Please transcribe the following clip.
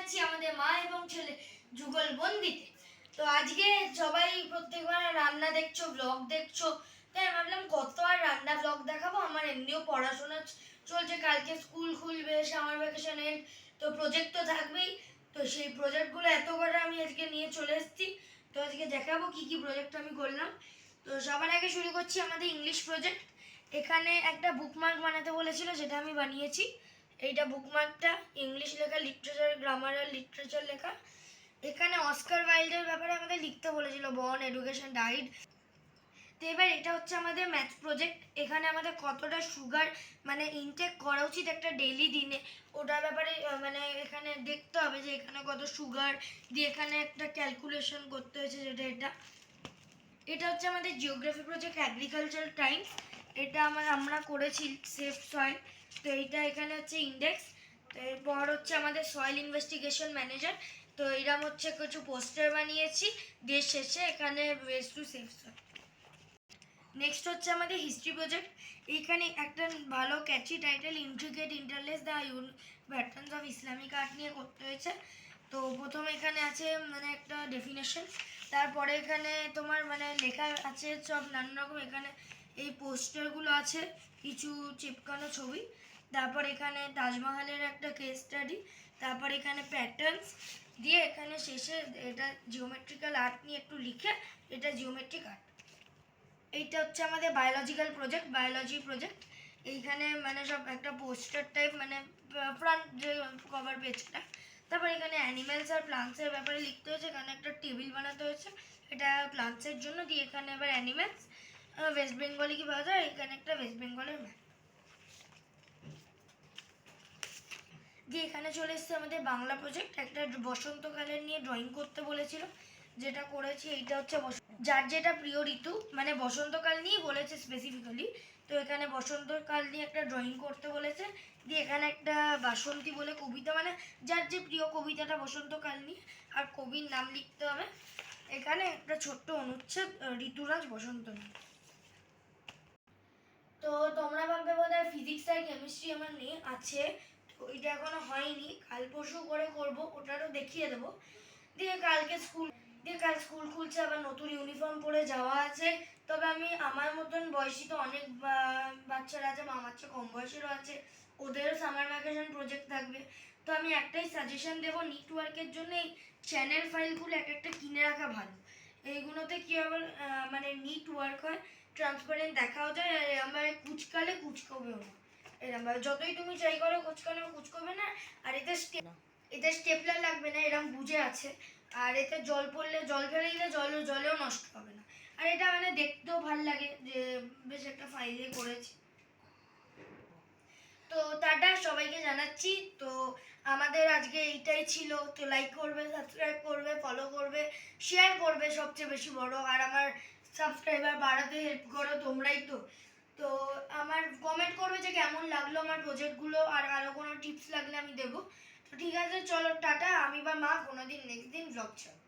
জানাচ্ছি আমাদের মা এবং ছেলে যুগল বন্দিতে। তো আজকে সবাই প্রত্যেকবার রান্না দেখছো, ব্লগ দেখছো, তাই ভাবলাম কত আর রান্না ব্লগ দেখাবো। আমার এমনিও পড়াশোনা চলছে, কালকে স্কুল খুলবে, সামার ভ্যাকেশন এন্ড, তো প্রজেক্ট তো থাকবেই। তো সেই প্রজেক্টগুলো এত করে আমি আজকে নিয়ে চলে এসেছি। তো আজকে দেখাবো কি কি প্রজেক্ট আমি করলাম। তো সবার আগে শুরু করছি আমাদের ইংলিশ প্রজেক্ট। এখানে একটা বুকমার্ক বানাতে বলেছিল, যেটা আমি বানিয়েছি। এইটা বুকমার্কটা ইংলিশ লেখা, লিটারেচার, গ্রামার আর লিটারেচার লেখা। এখানে অস্কার ওয়াইল্ডের ব্যাপারে আমাদের লিখতে বলেছিল, বর্ন, এডুকেশন, ডাইড। তো এবার এটা হচ্ছে আমাদের ম্যাথ প্রজেক্ট। এখানে আমাদের কতটা সুগার মানে ইনটেক করা উচিত একটা ডেইলি দিনে, ওটার ব্যাপারে মানে এখানে দেখতে হবে যে এখানে কত সুগার দিয়ে এখানে একটা ক্যালকুলেশন করতে হয়েছে, যেটা এটা হচ্ছে আমাদের জিওগ্রাফি প্রজেক্ট, অ্যাগ্রিকালচার টাইমস। এটা আমরা করেছি সেফ সয়েল। তো এইটা এখানে হচ্ছে ইন্ডেক্স। তো এরপর হচ্ছে আমাদের সয়েল ইনভেস্টিগেশন ম্যানেজার। তো এরকম হচ্ছে কিছু পোস্টার বানিয়েছি, দিয়ে শেষে এখানে ways to save soil. Next হচ্ছে আমাদের হিস্ট্রি প্রজেক্ট। এইখানে একটা ভালো catchy title, intricate interlace the patterns of Islamic art নিয়ে করতে হয়েছে। তো প্রথমে এখানে আছে মানে একটা ডেফিনেশন, তারপরে এখানে তোমার মানে লেখা আছে সব নানান রকম। এখানে এই পোস্টারগুলো আছে, কিছু চিপকানো ছবি, তারপর এখানে তাজমহলের একটা কেস স্টাডি, তারপর এখানে প্যাটার্নস দিয়ে এখানে শেষে এটা জিওমেট্রিক্যাল আর্ট নিয়ে একটু লিখে, এটা জিওমেট্রিক আর্ট। এইটা হচ্ছে আমাদের বায়োলজিক্যাল প্রজেক্ট, বায়োলজি প্রজেক্ট। এইখানে মানে সব একটা পোস্টার টাইপ, মানে ফ্রন্ট যে কভার পেজটা। তারপর এখানে অ্যানিমেলস আর প্লান্টসের ব্যাপারে লিখতে হয়েছে। এখানে একটা টেবিল বানাতে হয়েছে, এটা প্লান্টসের জন্য। দিয়ে এখানে আবার অ্যানিমেলস, ওয়েস্ট বেঙ্গলে কি পাওয়া যায়, এখানে একটা ওয়েস্ট বেঙ্গলের ম্যাপ দিয়ে। এখানে চলে এসছে আমাদের বাংলা প্রজেক্ট। একটা বসন্তকালের নিয়ে ড্রয়িং করতে বলেছিল, যেটা করেছি। এইটা হচ্ছে যার যেটা প্রিয় ঋতু, মানে বসন্তকাল নিয়ে বলেছে স্পেসিফিক্যালি। তো এখানে বসন্তকাল নিয়ে একটা ড্রয়িং করতে বলেছে। দিয়ে এখানে একটা বাসন্তী বলে কবিতা, মানে যার যে প্রিয় কবিতাটা বসন্তকাল নিয়ে, আর কবির নাম লিখতে হবে। এখানে একটা ছোট্ট অনুচ্ছেদ, ঋতুরাজ বসন্ত নিয়ে। তো তোমরা ভাববে বোধহয় ফিজিক্স আর কেমিস্ট্রি আমার নিয়ে আছে, তো এটা এখনো হয়নি, কাল পরশু করে করব, ওটারও দেখিয়ে দেবো। দিয়ে কাল স্কুল খুলছে, আবার নতুন ইউনিফর্ম পরে যাওয়া আছে। তবে আমি আমার মতন বয়সী তো অনেক বাচ্চারা আছে, আমার চেয়ে কম বয়সেরও আছে, ওদেরও সামার ভ্যাকেশন প্রজেক্ট থাকবে। তো আমি একটাই সাজেশন দেবো, নেটওয়ার্কের জন্য এই চ্যানেল ফাইলগুলো এক একটা কিনে রাখা ভালো। এইগুলোতে কী হবে মানে নিট ওয়ার্ক হয়, ট্রান্সপারেন্ট দেখাও যায়, আর আমার কুচকালে কুচকবেও না। এরকম যতই তুমি ট্রাই করো কুচকবে না। আর এতে স্টেপলার লাগবে না, এরকম বুঝে আছে। আর এতে জল পড়লে, জল ফেলে দিলে জলেও নষ্ট হবে না। আর এটা মানে দেখতেও ভাল লাগে যে বেশ একটা ফাইলে করেছি। তো টাটা, সবাইকে জানাচ্ছি। তো আমাদের আজকে এইটাই ছিল। তো লাইক করবে, সাবস্ক্রাইব করবে, ফলো করবে, শেয়ার করবে, সবচেয়ে বেশি বড়। আর আমার সাবস্ক্রাইবার বাড়াতে হেল্প করো তোমরাই তো। তো আমার কমেন্ট করবে যে কেমন লাগলো আমার প্রজেক্টগুলো, আর আরও কোনো টিপস লাগলে আমি দেবো। তো ঠিক আছে, চলো টাটা। আমি বা মা কোনোদিন নেক্সট দিন ব্লগ ছাড়ব।